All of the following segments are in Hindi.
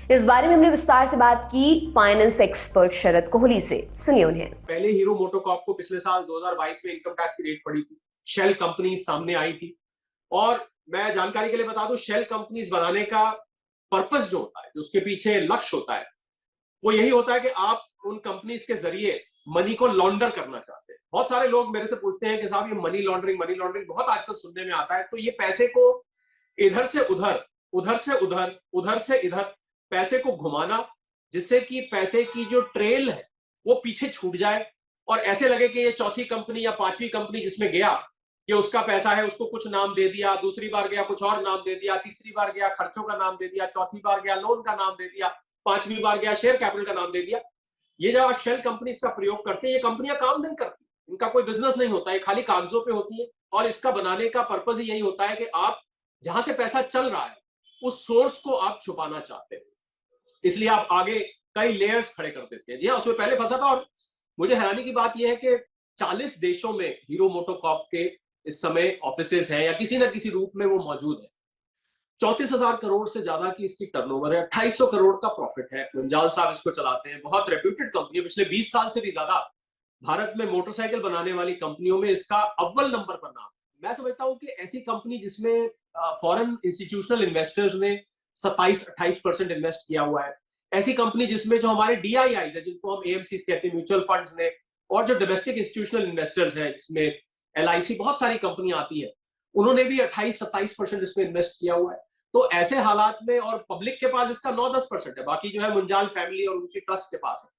इस बारे में हमने विस्तार से बात की फाइनेंस एक्सपर्ट शरद कोहली से। सुनिए उन्हें। पहले हीरो मोटोकॉर्प को पिछले साल 2022 में इनकम टैक्स की रेट पड़ी थी, शेल कंपनी सामने आई थी। और मैं जानकारी के लिए बता दूं, शेल कंपनीज बनाने का पर्पस जो होता है, जो उसके पीछे लक्ष्य होता है, वो यही होता है कि आप उन कंपनीज के जरिए मनी को लॉन्डर करना चाहते हैं। बहुत सारे लोग मेरे से पूछते हैं कि साहब ये मनी लॉन्ड्रिंग बहुत आजकल सुनने में आता है। तो ये पैसे को इधर से उधर, उधर से उधर, उधर से इधर पैसे को घुमाना, जिससे कि पैसे की जो ट्रेल है वो पीछे छूट जाए और ऐसे लगे कि ये चौथी कंपनी या पांचवी कंपनी जिसमें गया, ये उसका पैसा है, उसको कुछ नाम दे दिया, दूसरी बार गया कुछ और नाम दे दिया, तीसरी बार गया खर्चों का नाम दे दिया, चौथी बार गया लोन का नाम दे दिया, पांचवी बार गया शेयर कैपिटल का नाम दे दिया। ये जब आप शेल कंपनी का प्रयोग करते हैं, ये कंपनियां काम नहीं करती, इनका कोई बिजनेस नहीं होता है, खाली कागजों पे होती है। और इसका बनाने का पर्पज ही यही होता है कि आप जहां से पैसा चल रहा है उस सोर्स को आप छुपाना चाहते हैं, इसलिए आप आगे कई लेयर्स खड़े कर देते हैं। जी हाँ, उसमें पहले फंसा था। और मुझे हैरानी की बात यह है कि 40 देशों में हीरो मोटोकॉर्प के इस समय ऑफिसेज हैं या किसी न किसी रूप में वो मौजूद है। 34,000 करोड़ से ज्यादा की इसकी टर्नओवर है, 250 करोड़ का प्रॉफिट है। मुंजाल साहब इसको चलाते हैं, बहुत रेप्यूटेड कंपनी है। पिछले 20 साल से भी ज्यादा भारत में मोटरसाइकिल बनाने वाली कंपनियों में इसका अव्वल नंबर पर नाम है। मैं समझता हूं कि ऐसी कंपनी जिसमें फॉरेन इंस्टीट्यूशनल इन्वेस्टर्स ने 27-28% इन्वेस्ट किया हुआ है, ऐसी कंपनी जिसमें जो हमारे डीआईआईज है, जिनको हम एएमसी कहते हैं, म्यूचुअल फंड्स ने, और जो डोमेस्टिक इंस्टीट्यूशनल इन्वेस्टर्स हैं जिसमें एलआईसी, बहुत सारी कंपनी आती है, उन्होंने भी 28-27% इसमें इन्वेस्ट किया हुआ है। तो ऐसे हालात में, और पब्लिक के पास इसका 9-10% है, बाकी जो है मुंजाल फैमिली और उनकी ट्रस्ट के पास है।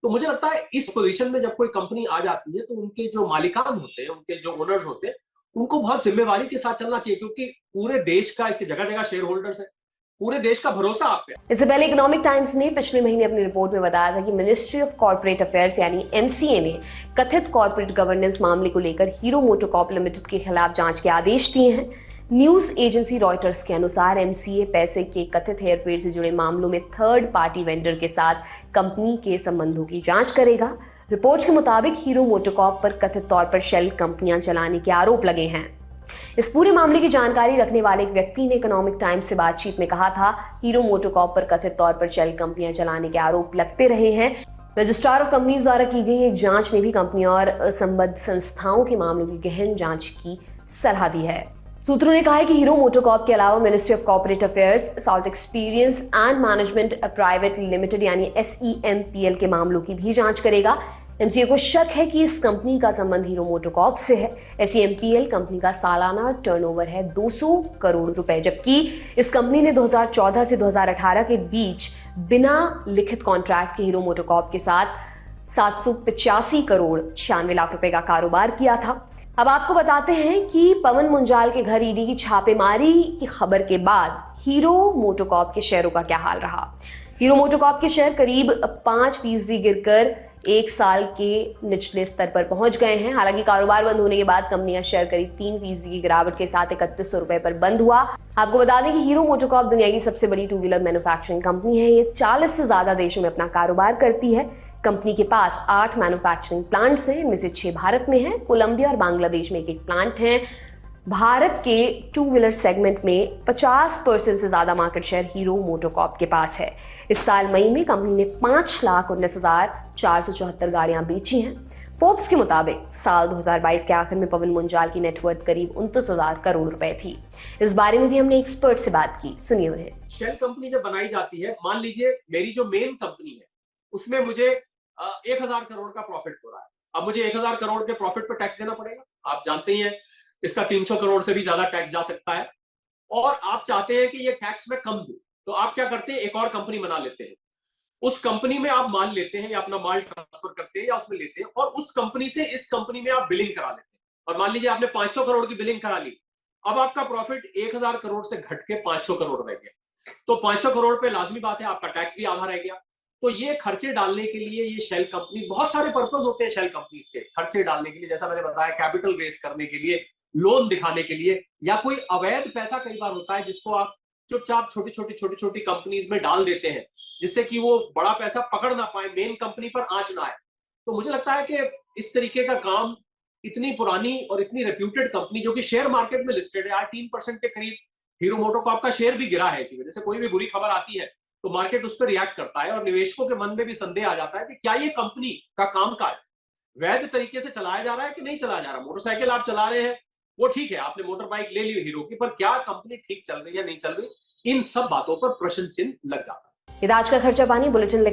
तो मुझे लगता है इस पोजीशन में जब कोई कंपनी आ जाती है तो उनके जो मालिकान होते हैं, उनके जो ओनर्स होते हैं, उनको बहुत जिम्मेवारी के साथ चलना चाहिए, क्योंकि पूरे देश का, इसकी जगह जगह शेयर होल्डर्स है, पूरे देश का भरोसा आप पे। इससे पहले इकोनॉमिक टाइम्स ने पिछले महीने अपनी रिपोर्ट में बताया था कि मिनिस्ट्री ऑफ कॉर्पोरेट अफेयर्स यानी एमसीए ने कथित कॉर्पोरेट गवर्नेंस मामले को लेकर हीरो मोटोकॉर्प लिमिटेड के खिलाफ जांच के आदेश दिए हैं। न्यूज एजेंसी रॉयटर्स के अनुसार एमसीए पैसे के कथित हेरफेर से जुड़े मामलों में थर्ड पार्टी वेंडर के साथ कंपनी के संबंधों की जांच करेगा। रिपोर्ट के मुताबिक हीरो मोटोकॉर्प पर कथित तौर पर शेल कंपनियां चलाने के आरोप लगे हैं। इस पूरे मामले की जानकारी रखने वाले एक व्यक्ति ने इकोनॉमिक टाइम्स से बातचीत में कहा था, हीरो मोटोकॉर्प पर कथित तौर पर शेल कंपनियां चलाने के आरोप लगते रहे हैं। रजिस्ट्रार ऑफ कंपनीज द्वारा की गई एक जांच ने भी कंपनियों और संबद्ध संस्थाओं के मामलों की गहन जांच की सलाह दी है। सूत्रों ने कहा है कि हीरो मोटोकॉर्प के अलावा ministry of corporate affairs, south experience and management private limited यानी SEMPL के मामलों की भी जांच करेगा। एमसीए को शक है कि इस कंपनी का संबंध हीरो मोटोकॉर्प से है। SEMPL कंपनी का सालाना टर्नओवर है 200 करोड़ रुपए, जबकि इस कंपनी ने 2014 से 2018 के बीच बिना लिखित कॉन्ट्रैक्ट के हीरो मोटोकॉर्प के साथ 785 करोड़ 96 लाख रुपए का कारोबार किया था। अब आपको बताते हैं कि पवन मुंजाल के घर ईडी की छापेमारी की खबर के बाद हीरो मोटोकॉर्प के शेयरों का क्या हाल रहा। हीरो मोटोकॉर्प के शेयर करीब 5% गिरकर 1 साल के निचले स्तर पर पहुंच गए हैं। हालांकि कारोबार बंद होने के बाद कंपनी का शेयर करीब 3% की गिरावट के साथ 3100 रुपए पर बंद हुआ। आपको बता दें कि हीरो मोटोकॉर्प दुनिया की सबसे बड़ी टू व्हीलर मैन्युफैक्चरिंग कंपनी है। ये 40 से ज्यादा देशों में अपना कारोबार करती है। कंपनी के पास 8 मैन्युफैक्चरिंग प्लांट्स हैं, इनमें से 6 भारत में हैं। कोलंबिया और बांग्लादेश में एक प्लांट है। भारत के टू व्हीलर सेगमेंट में 50% से ज्यादा मार्केट शेयर हीरो मोटोकॉर्प के पास है। इस साल मई में कंपनी ने 5,19,474 गाड़ियां बेची हैं। फोर्ब्स के मुताबिक साल 2022 के आखिर में पवन मुंजाल की नेटवर्थ करीब 29,000 करोड़ रुपए थी। इस बारे में भी हमने एक्सपर्ट से बात की, सुनिए उन्हें। शेल कंपनी जब बनाई जाती है, मान लीजिए मेरी जो मेन कंपनी है उसमें मुझे 1,000 करोड़ का प्रॉफिट हो रहा है। अब मुझे 1,000 करोड़ के प्रॉफिट पर टैक्स देना पड़ेगा। आप जानते ही हैं इसका 300 करोड़ से भी ज्यादा टैक्स जा सकता है। और आप चाहते हैं कि ये टैक्स में कम दूं, तो आप क्या करते हैं, एक और कंपनी बना लेते हैं। उस कंपनी में आप माल लेते हैं या अपना माल ट्रांसफर करते हैं या उसमें लेते हैं, और उस कंपनी से इस कंपनी में आप बिलिंग करा लेते हैं। और मान लीजिए आपने 500 करोड़ की बिलिंग करा ली। अब आपका प्रॉफिट 1,000 करोड़ से घट के 500 करोड़ रह गया। तो 500 करोड़ पे लाजमी बात है आपका टैक्स भी आधा रह गया। तो ये खर्चे डालने के लिए ये शेल कंपनी, बहुत सारे पर्पस होते हैं शेल कंपनीज के खर्चे डालने के लिए, जैसा मैंने बताया, कैपिटल रेज करने के लिए, लोन दिखाने के लिए, या कोई अवैध पैसा कई बार होता है जिसको आप चुपचाप छोटी छोटी कंपनीज में डाल देते हैं, जिससे कि वो बड़ा पैसा पकड़ ना पाए, मेन कंपनी पर आंच ना आए। तो मुझे लगता है कि इस तरीके का काम इतनी पुरानी और इतनी रेप्यूटेड कंपनी जो कि शेयर मार्केट में लिस्टेड है, आज 3% के करीब हीरो मोटोकॉर्प का शेयर भी गिरा है। इसी वजह से कोई भी बुरी खबर आती है तो मार्केट उस पर रिएक्ट करता है और निवेशकों के मन में भी संदेह आ जाता है कि क्या ये कंपनी का कामकाज वैध तरीके से चलाया जा रहा है कि नहीं चलाया जा रहा। मोटरसाइकिल आप चला रहे हैं, वो ठीक है, आपने मोटर बाइक ले ली हीरो की, पर क्या कंपनी ठीक चल रही है, नहीं चल रही, इन सब बातों पर प्रश्न चिन्ह लग जाता है। ये आज का खर्चा पानी बुलेटिन